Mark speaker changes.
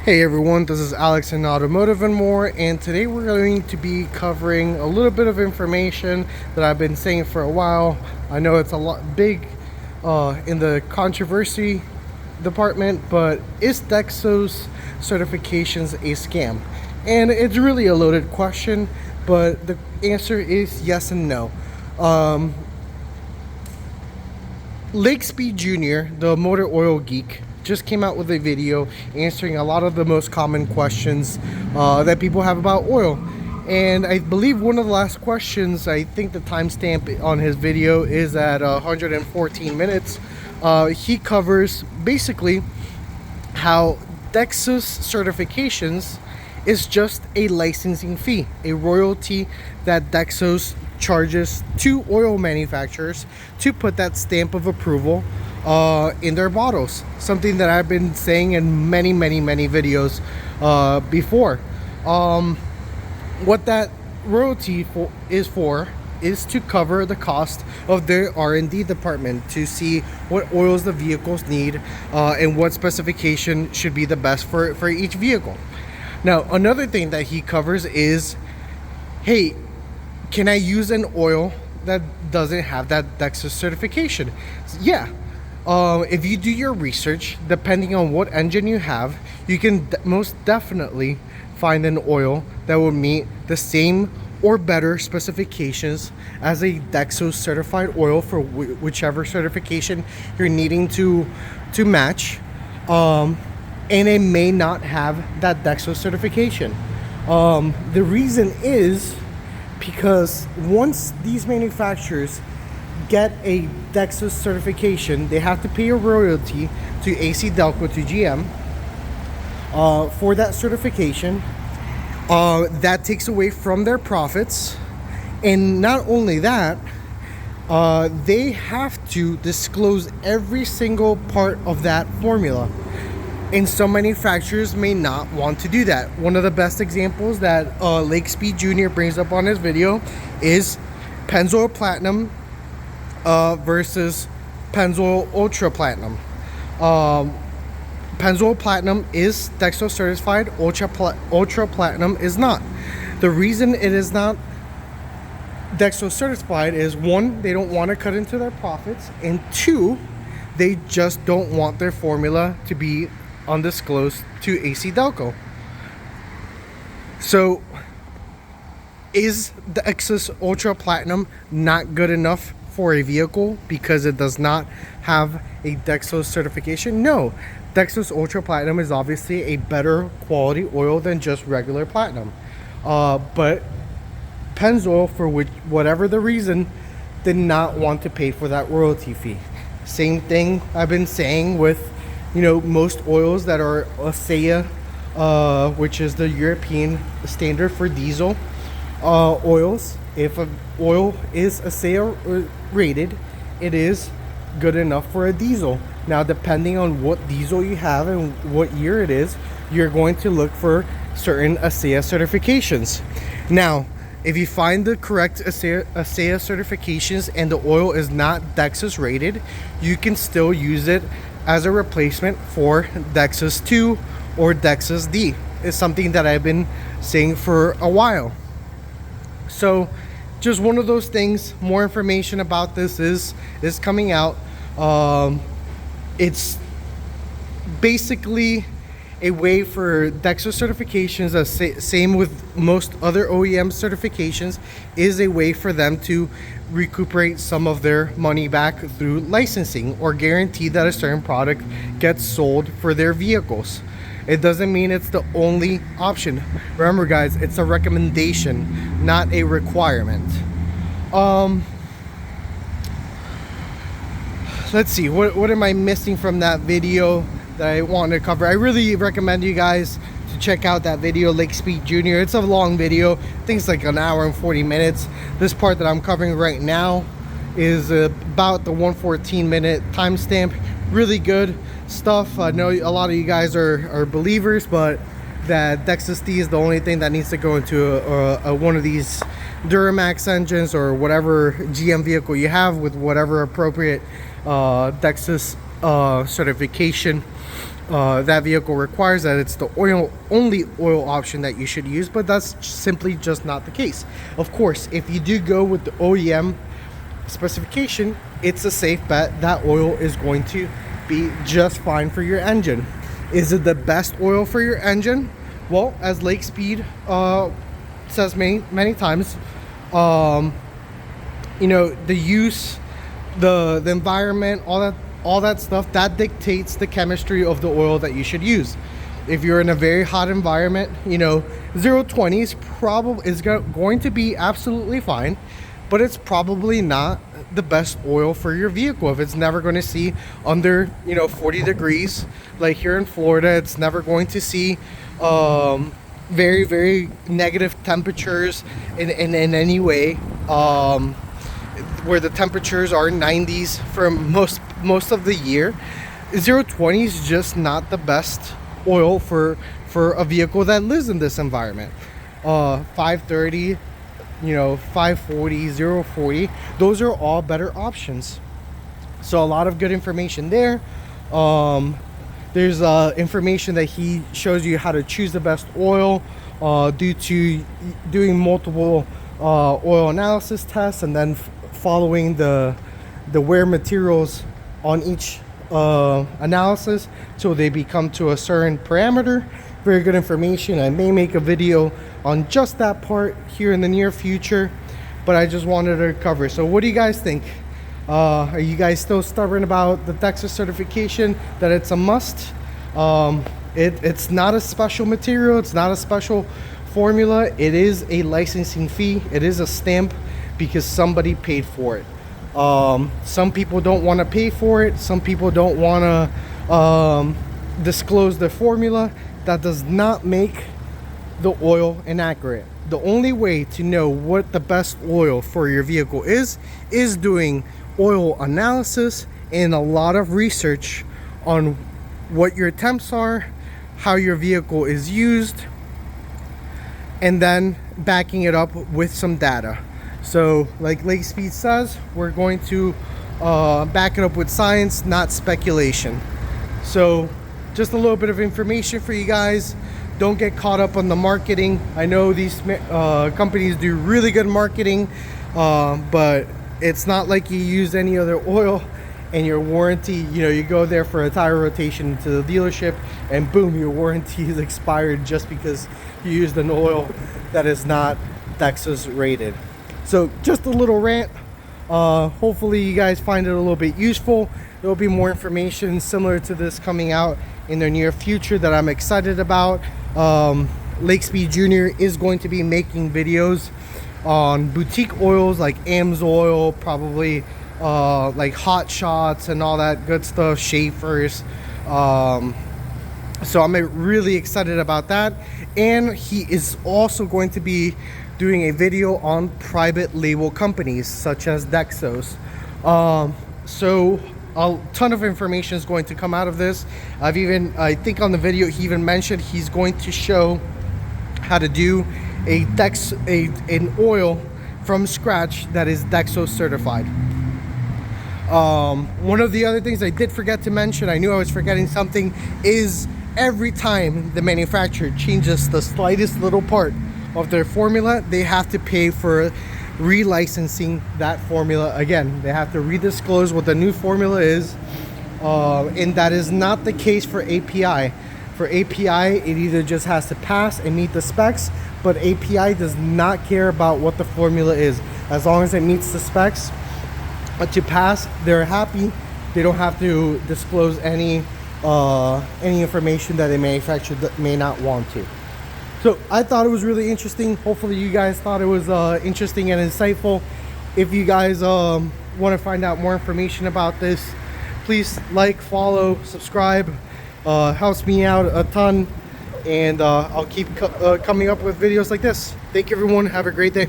Speaker 1: Hey everyone, this is Alex in Automotive and More, and today we're going to be covering a little bit of information that I've been saying for a while. I know it's a lot big in the controversy department, but is Dexos certifications a scam? And it's really a loaded question, but the answer is yes and no. Lake Speed Jr., the motor oil geek, just came out with a video answering a lot of the most common questions that people have about oil. And I believe one of the last questions, I think the timestamp on his video is at 114 minutes. He covers basically how Dexos certifications is just a licensing fee, a royalty that Dexos charges to oil manufacturers to put that stamp of approval in their bottles. Something that I've been saying in many videos before. What that royalty is to cover the cost of their R&D department to see what oils the vehicles need and what specification should be the best for each vehicle. Now, another thing that he covers is, hey, can I use an oil that doesn't have that Dexos certification? Yeah. If you do your research, depending on what engine you have, you can most definitely find an oil that will meet the same or better specifications as a Dexos certified oil for whichever certification you're needing to match. And it may not have that Dexos certification. The reason is because once these manufacturers get a Dexos certification, they have to pay a royalty to AC Delco, to GM, for that certification. That takes away from their profits, and not only that, they have to disclose every single part of that formula, and some manufacturers may not want to do that. One of the best examples that Lake Speed Jr. brings up on his video is Pennzoil Platinum versus Pennzoil Ultra Platinum. Pennzoil Platinum is Dexos certified, Ultra Platinum is not. The reason it is not Dexos certified is, one, they don't want to cut into their profits, and two, they just don't want their formula to be undisclosed to AC Delco. So is the Dexos Ultra Platinum not good enough for a vehicle because it does not have a Dexos certification? No. Dexos Ultra Platinum is obviously a better quality oil than just regular platinum. But Pennzoil, for whatever the reason, did not want to pay for that royalty fee. Same thing I've been saying with, most oils that are ASEA, which is the European standard for diesel oils. If an oil is ASEA rated, it is good enough for a diesel. Now, depending on what diesel you have and what year it is, you're going to look for certain ASEA certifications. Now, if you find the correct ASEA certifications and the oil is not Dexos rated, you can still use it as a replacement for Dexos 2 or Dexos D. It's something that I've been saying for a while. So just one of those things. More information about this is coming out. It's basically a way for Dexos certifications, same with most other OEM certifications, is a way for them to recuperate some of their money back through licensing or guarantee that a certain product gets sold for their vehicles. It doesn't mean it's the only option. Remember, guys, it's a recommendation, not a requirement. Let's see, what am I missing from that video that I want to cover? I really recommend you guys to check out that video, Lake Speed Jr. It's a long video. I think it's like an hour and 40 minutes. This part that I'm covering right now is about the 114-minute timestamp. Really good stuff. I know a lot of you guys are believers, but that Dexos D is the only thing that needs to go into one of these Duramax engines or whatever GM vehicle you have with whatever appropriate Dexos certification. that vehicle requires that it's the only oil option that you should use, but that's simply just not the case. Of course, if you do go with the OEM specification, it's a safe bet that oil is going to be just fine for your engine. Is it the best oil for your engine? Well, as Lake Speed says many times, you know, the use, the environment, all that stuff, that dictates the chemistry of the oil that you should use. If you're in a very hot environment, you know, 020 is going to be absolutely fine, but it's probably not the best oil for your vehicle. If it's never going to see under, you know, 40 degrees, like here in Florida, it's never going to see very, very negative temperatures in any way, where the temperatures are 90s for most of the year. 020 is just not the best oil for a vehicle that lives in this environment. 530, you know, 540, 040, those are all better options. So a lot of good information there. There's information that he shows you how to choose the best oil due to doing multiple oil analysis tests, and then following the wear materials on each analysis so they become to a certain parameter. Very good information. I may make a video on just that part here in the near future, but I just wanted to cover. So what do you guys think? Are you guys still stubborn about the Dexos certification, that it's a must? It's not a special material, it's not a special formula. It is a licensing fee, it is a stamp, because somebody paid for it. Some people don't want to pay for it, some people don't want to disclose the formula. That does not make the oil inaccurate. The only way to know what the best oil for your vehicle is doing oil analysis and a lot of research on what your temps are, how your vehicle is used, and then backing it up with some data. So like Lake Speed says, we're going to back it up with science, not speculation. So just a little bit of information for you guys. Don't get caught up on the marketing. I know these companies do really good marketing, but it's not like you use any other oil and your warranty, you know, you go there for a tire rotation to the dealership and boom, your warranty is expired just because you used an oil that is not Dexos rated. So just a little rant. Hopefully you guys find it a little bit useful. There will be more information similar to this coming out in the near future that I'm excited about. Lake Speed Jr. is going to be making videos on boutique oils like Amsoil, probably like Hot Shots and all that good stuff, Schaefer's. So I'm really excited about that. And he is also going to be doing a video on private label companies such as Dexos. So a ton of information is going to come out of this. I think on the video he even mentioned he's going to show how to do an oil from scratch that is Dexos certified. One of the other things I did forget to mention, I knew I was forgetting something, is every time the manufacturer changes the slightest little part of their formula, they have to pay for relicensing that formula again. They have to redisclose what the new formula is, and that is not the case for API. For API, it either just has to pass and meet the specs, but API does not care about what the formula is. As long as it meets the specs to pass, they're happy. They don't have to disclose any information that a manufacturer may not want to. So I thought it was really interesting. Hopefully you guys thought it was interesting and insightful. If you guys want to find out more information about this, please like, follow, subscribe. Helps me out a ton, and I'll keep coming up with videos like this. Thank you everyone, have a great day.